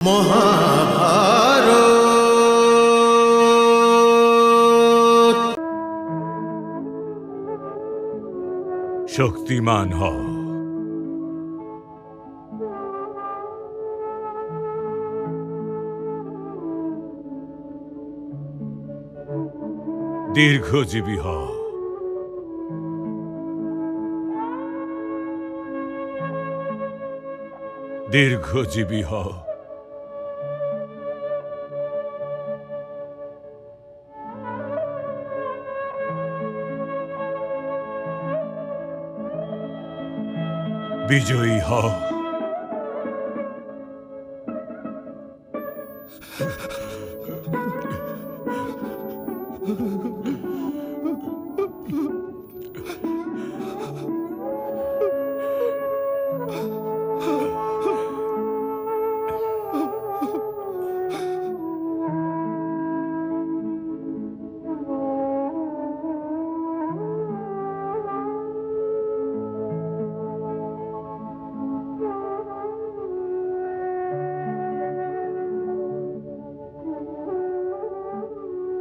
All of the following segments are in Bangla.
মহাভারত। শক্তিমান হও। দীর্ঘজীবী হও। দীর্ঘজীবী হও। বিজয়ী হও।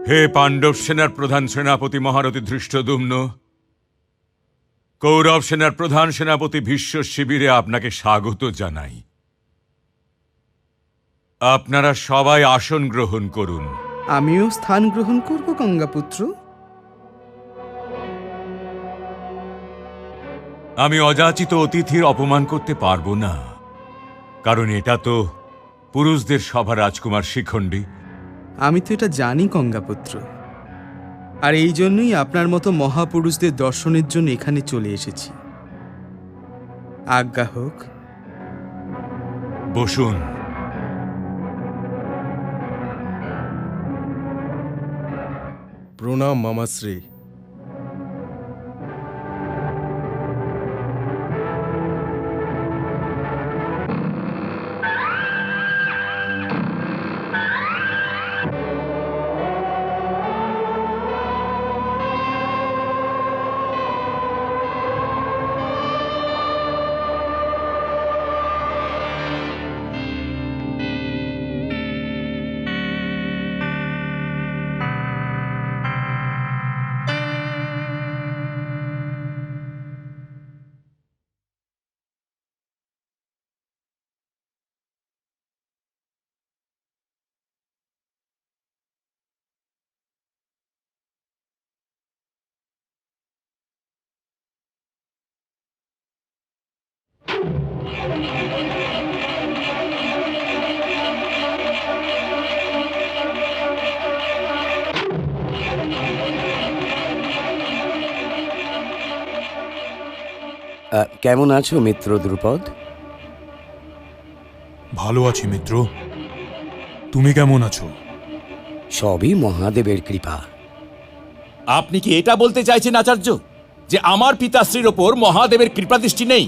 হে পাণ্ডব সেনার প্রধান সেনাপতি মহারথী ধৃষ্টদ্যুম্ন, কৌরব সেনার প্রধান সেনাপতি ভীষ্ম শিবিরে আপনাকে স্বাগত জানাই। আপনারা সবাই আসন গ্রহণ করুন। আমিও স্থান গ্রহণ করব গঙ্গাপুত্র। আমি অযাচিত অতিথির অপমান করতে পারবো না, কারণ এটা তো পুরুষদের সভা। রাজকুমার শিখণ্ডী, আমি তো এটা জানি গঙ্গাপুত্র, আর এই জন্যই আপনার মতো মহাপুরুষদের দর্শনের জন্য এখানে চলে এসেছি। আজ্ঞা হোক। বসুন। প্রণাম মামাশ্রী। কেমন আছো মিত্র দ্রুপদ? ভালো আছি মিত্র, তুমি কেমন আছো? সবই মহাদেবের কৃপা। আপনি কি এটা বলতে চাইছেন আচার্য যে আমার পিতাশ্রীর ওপর মহাদেবের কৃপাদৃষ্টি নেই?